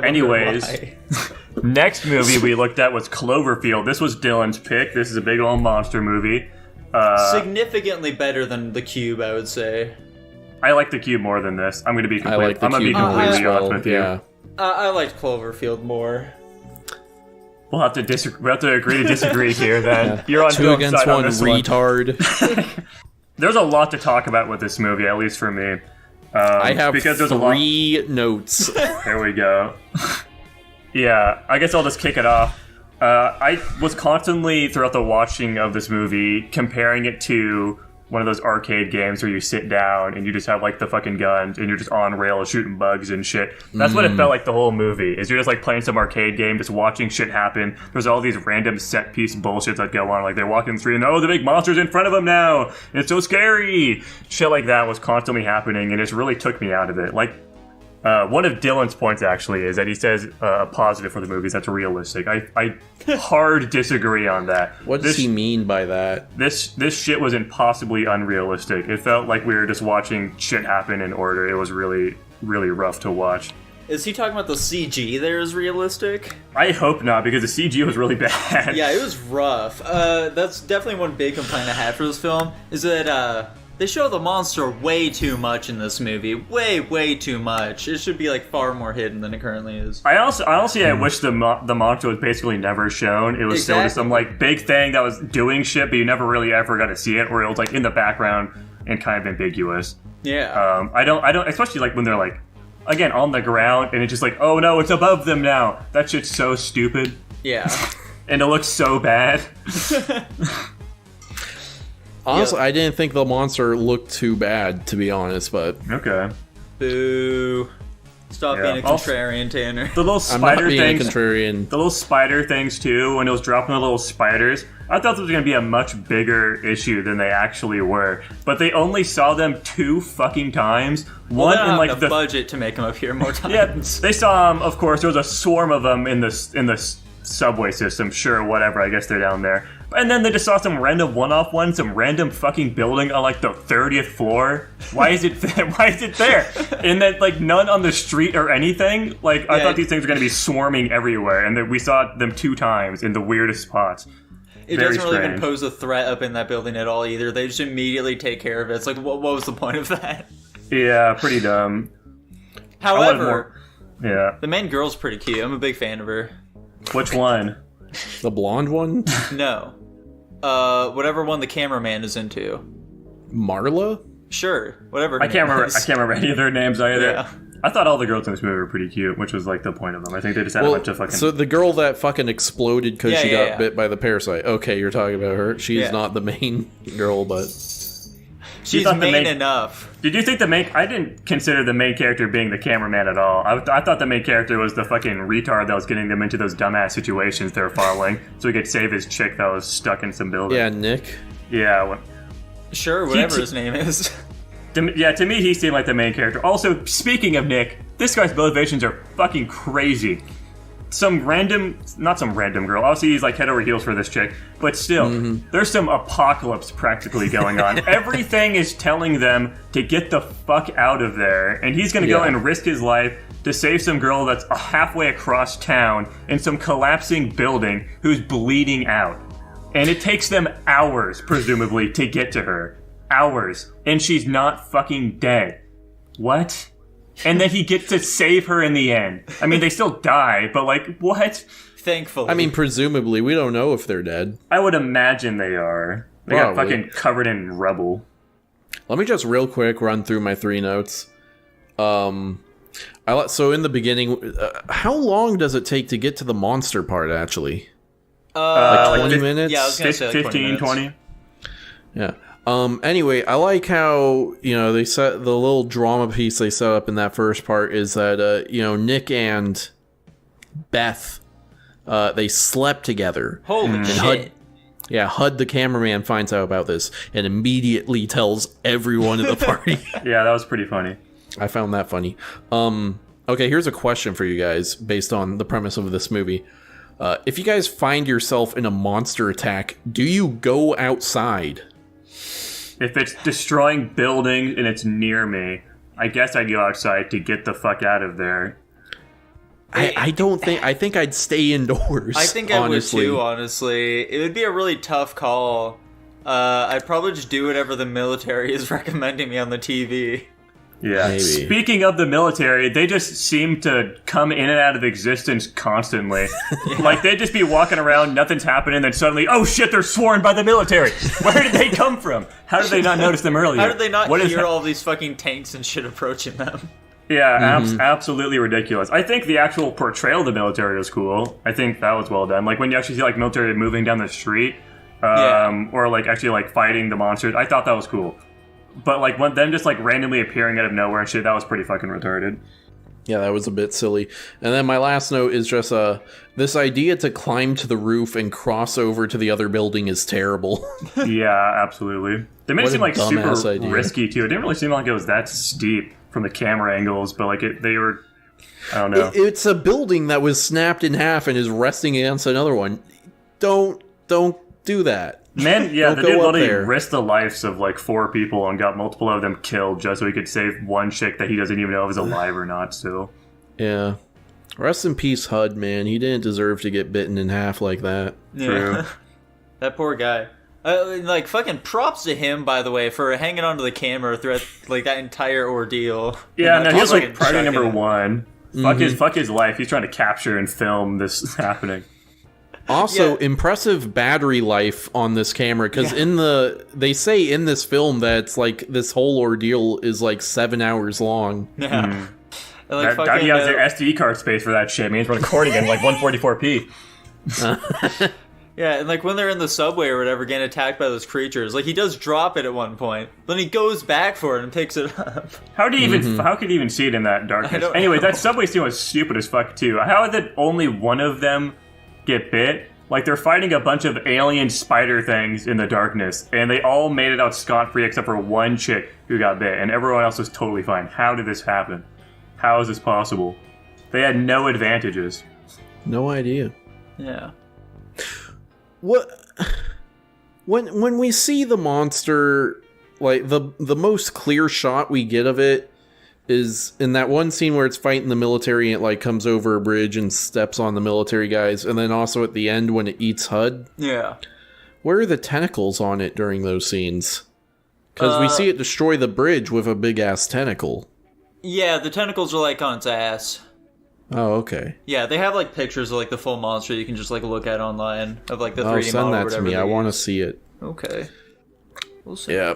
Anyways, next movie we looked at was Cloverfield. This was Dylan's pick. This is a big old monster movie. Significantly better than The Cube, I would say. I like The Cube more than this. I'm gonna be completely honest with you. I liked Cloverfield more. We'll have to disagree. We'll have to agree to disagree here. Then you're on 2 against 1, retard. There's a lot to talk about with this movie, at least for me. I have because there's 3 notes. There we go. Yeah, I guess I'll just kick it off. I was constantly, throughout the watching of this movie, comparing it to one of those arcade games where you sit down and you just have, like, the fucking guns and you're just on rails shooting bugs and shit. That's what it felt like the whole movie, is you're just, like, playing some arcade game, just watching shit happen. There's all these random set-piece bullshit that go on, like, they're walking through and, oh, the big monster's in front of them now! And it's so scary! Shit like that was constantly happening, and it really took me out of it. Like, one of Dylan's points, actually, is that he says a positive for the movies that's realistic. I hard disagree on that. What does he mean by that? This shit was impossibly unrealistic. It felt like we were just watching shit happen in order. It was really, really rough to watch. Is he talking about the CG there is realistic? I hope not, because the CG was really bad. Yeah, it was rough. That's definitely one big complaint I had for this film, is that, they show the monster way too much in this movie. Way too much. It should be, like, far more hidden than it currently is. I wish the monster was basically never shown. It was still just some, like, big thing that was doing shit, but you never really ever got to see it, or it was, like, in the background and kind of ambiguous. Yeah. I don't, especially, like, when they're, like, again, on the ground, and it's just like, oh no, it's above them now. That shit's so stupid. Yeah. And it looks so bad. Honestly, I didn't think the monster looked too bad, to be honest, but... Okay. Boo. Stop being a contrarian, Tanner. The little spider things. A contrarian. The little spider things, too, when it was dropping the little spiders. I thought this was going to be a much bigger issue than they actually were. But they only saw them 2 fucking times. One in, like, the budget to make them appear more times. Yeah, they saw them, of course. There was a swarm of them in the subway system. Sure, whatever. I guess they're down there. And then they just saw some random one-off one, some random fucking building on, like, the 30th floor. Why is it there? Why is it there? And then, like, none on the street or anything. Like, I thought these things were going to be swarming everywhere, and then we saw them 2 times in the weirdest spots. It doesn't really even pose a threat up in that building at all, either. They just immediately take care of it. It's like, what was the point of that? Yeah, pretty dumb. However, the main girl's pretty cute. I'm a big fan of her. Which one? The blonde one? No. Whatever one the cameraman is into. Marla? Sure, whatever. I can't remember any of their names either. Yeah. I thought all the girls in this movie were pretty cute, which was like the point of them. I think they just had a bunch of fucking... So the girl that fucking exploded because she got bit by the parasite. Okay, you're talking about her. She's not the main girl, but... She's main enough. Did you think I didn't consider the main character being the cameraman at all. I thought the main character was the fucking retard that was getting them into those dumbass situations they were following, so he could save his chick that was stuck in some building. Yeah, Nick. Yeah. Sure, whatever his name is. To me, he seemed like the main character. Also, speaking of Nick, this guy's motivations are fucking crazy. Not some random girl. Obviously, he's like head over heels for this chick, but still, there's some apocalypse practically going on. Everything is telling them to get the fuck out of there, and he's gonna go and risk his life to save some girl that's halfway across town in some collapsing building who's bleeding out. And it takes them hours, presumably, to get to her. Hours. And she's not fucking dead. What? And then he gets to save her in the end. I mean, they still die, but like, what? Thankfully. I mean, presumably, we don't know if they're dead. I would imagine they are. They got fucking covered in rubble. Let me just real quick run through my 3 notes. So in the beginning, how long does it take to get to the monster part, actually? Like 20 minutes? Yeah, I was going to say like 15, 20. Yeah. Anyway, I like how, they set the little drama piece they set up in that first part is that, Nick and Beth, they slept together. Holy shit. HUD, the cameraman, finds out about this and immediately tells everyone at the party. Yeah, that was pretty funny. I found that funny. Okay, here's a question for you guys based on the premise of this movie. If you guys find yourself in a monster attack, do you go outside? If it's destroying buildings and it's near me, I guess I'd go outside to get the fuck out of there. I don't think. I think I'd stay indoors. I think honestly. I would too, honestly. It would be a really tough call. I'd probably just do whatever the military is recommending me on the TV. Yeah. Maybe. Speaking of the military, they just seem to come in and out of existence constantly. Like, they'd just be walking around, nothing's happening, then suddenly, oh shit, they're sworn by the military! Where did they come from? How did they not notice them earlier? How did they not hear all these fucking tanks and shit approaching them? Yeah, absolutely ridiculous. I think the actual portrayal of the military was cool. I think that was well done. Like, when you actually see, like, military moving down the street, or, like, actually, like, fighting the monsters, I thought that was cool. But, like, when them just, like, randomly appearing out of nowhere and shit, that was pretty fucking retarded. Yeah, that was a bit silly. And then my last note is just, this idea to climb to the roof and cross over to the other building is terrible. Yeah, absolutely. They made it seem, like, super risky, too. It didn't really seem like it was that steep from the camera angles, but, like, they were... I don't know. It's a building that was snapped in half and is resting against another one. Don't do that. Man, yeah, they did literally risk the lives of, like, 4 people and got multiple of them killed just so he could save one chick that he doesn't even know if is alive or not still. Yeah. Rest in peace, HUD, man. He didn't deserve to get bitten in half like that. Yeah. True. That poor guy. Like, fucking props to him, by the way, for hanging onto the camera throughout, like, that entire ordeal. Yeah, no, he was, like, priority number 1. Fuck his life. He's trying to capture and film this happening. Also, impressive battery life on this camera, because they say in this film that it's like this whole ordeal is like 7 hours long. Yeah. And, like, that he has their SD card space for that shit. I mean, it's recording in like 144p. Yeah, and like when they're in the subway or whatever getting attacked by those creatures, like he does drop it at one point, then he goes back for it and picks it up. How could he even see it in that darkness? Anyway, that subway scene was stupid as fuck too. How did only one of them get bit? Like, they're fighting a bunch of alien spider things in the darkness, and they all made it out scot-free except for one chick who got bit, and everyone else was totally fine. How did this happen? How is this possible? They had no advantages. No idea. Yeah. What? When we see the monster, like, the most clear shot we get of it is in that one scene where it's fighting the military and it, like, comes over a bridge and steps on the military guys, and then also at the end when it eats HUD. Yeah. Where are the tentacles on it during those scenes? Because we see it destroy the bridge with a big-ass tentacle. Yeah, the tentacles are, like, on its ass. Oh, okay. Yeah, they have, like, pictures of, like, the full monster you can just, like, look at online of, like, the 3D model or whatever. Oh, send that to me. I want to see it. Okay. We'll see. Yeah.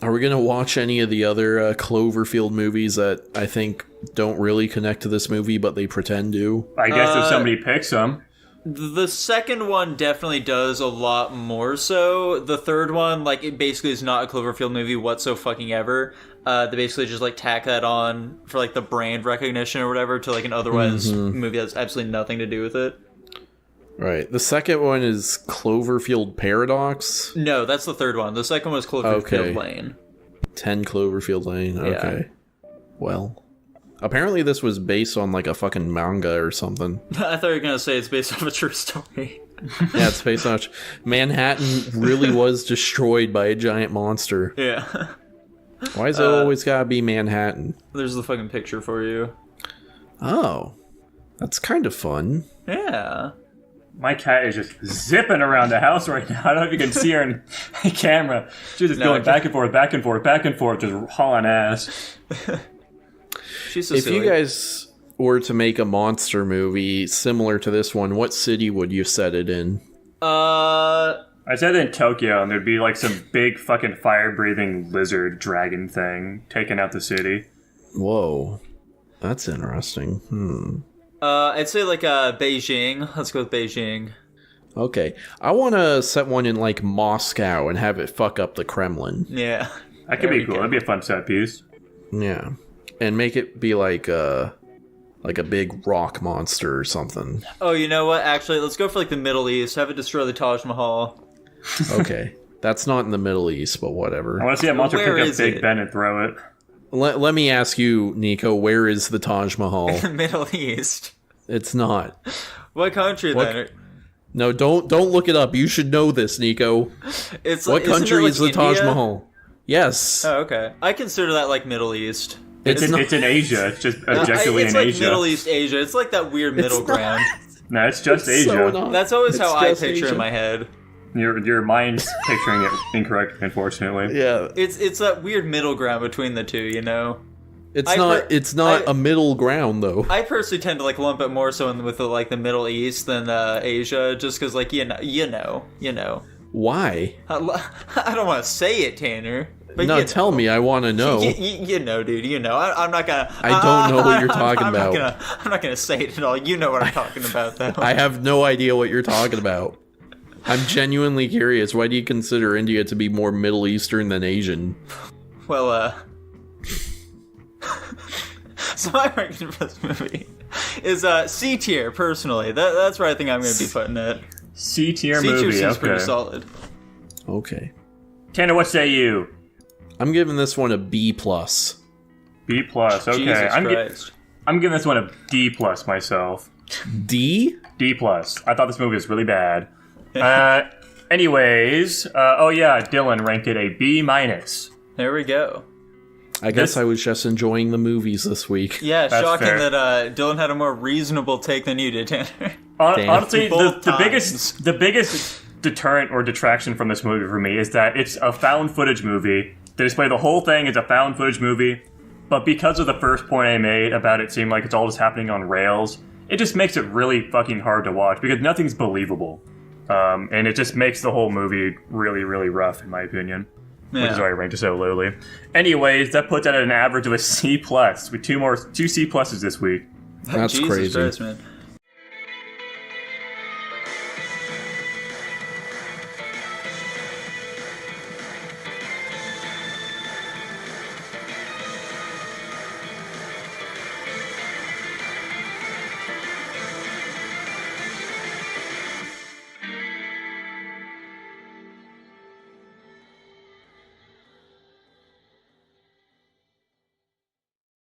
Are we going to watch any of the other Cloverfield movies that I think don't really connect to this movie, but they pretend to? I guess if somebody picks them. The second one definitely does a lot more so. The third one, like, it basically is not a Cloverfield movie whatsoever. They basically just, like, tack that on for, like, the brand recognition or whatever to, like, an otherwise movie that's absolutely nothing to do with it. Right. The second one is Cloverfield Paradox? No, that's the third one. The second one was Cloverfield Lane. 10 Cloverfield Lane. Okay. Yeah. Well, apparently this was based on, like, a fucking manga or something. I thought you were going to say it's based on a true story. Yeah, it's based on... Manhattan really was destroyed by a giant monster. Yeah. Why is it always gotta be Manhattan? There's the fucking picture for you. Oh. That's kind of fun. Yeah. My cat is just zipping around the house right now. I don't know if you can see her in the camera. She's just going back and forth, back and forth, back and forth, just hauling ass. She's so If silly. you guys were to make a monster movie similar to this one, what city would you set it in? I said in Tokyo, and there'd be like some big fucking fire-breathing lizard dragon thing taking out the city. Whoa. That's interesting. I'd say like Beijing. Let's go with Beijing. Okay. I want to set one in like Moscow and have it fuck up the Kremlin. Yeah. That could be cool. That'd be a fun set piece. Yeah. And make it be like a big rock monster or something. Oh, you know what? Actually, let's go for like the Middle East. Have it destroy the Taj Mahal. Okay. That's not in the Middle East, but whatever. I want to see a monster pick up Big Ben and throw it. Let me ask you, Nico, where is the Taj Mahal? Middle East. It's not. What country then? No, don't look it up. You should know this, Nico. It's what country is the Taj Mahal? Yes. Oh, okay. I consider that like Middle East. It's in Asia. It's just objectively it's in like Asia. Middle East Asia. It's like that weird middle ground. No, it's just It's so Asia. not. That's always It's how I just picture Asia. in my head. Your mind's picturing it incorrectly, unfortunately. Yeah, It's that weird middle ground between the two, you know. it's not a middle ground though. I personally tend to like lump it more so with the Middle East than Asia, just because like you know. Why? I don't want to say it, Tanner. But No, tell me. I want to know. You know, dude. You know. I'm not gonna. I don't know what you're talking about. I'm not gonna say it at all. You know what I'm talking about, though. I have no idea what you're talking about. I'm genuinely curious. Why do you consider India to be more Middle Eastern than Asian? Well, so my ranking for this movie is C tier. Personally, that's where I think I'm going to be putting it. C tier C tier movie. seems Okay. pretty solid. Okay. Tanner, what say you? I'm giving this one a B+. B plus. Okay, Jesus Christ. I'm giving this one a D plus myself. D? D plus. I thought this movie was really bad. Anyways, oh yeah, Dylan ranked it a B minus. There we go. I guess I was just enjoying the movies this week. Yeah, That's shocking fair. that Dylan had a more reasonable take than you did, Tanner. Damn. Honestly, Both the times. biggest deterrent or detraction from this movie for me is that it's a found footage movie. They display the whole thing as a found footage movie, but because of the first point I made about it seeming like it's all just happening on rails, it just makes it really fucking hard to watch because nothing's believable. And it just makes the whole movie really, really rough, in my opinion. Which is why I ranked it so lowly. Anyways, that puts it at an average of a C+, with two C pluses this week. That's Jesus crazy. Christ, man.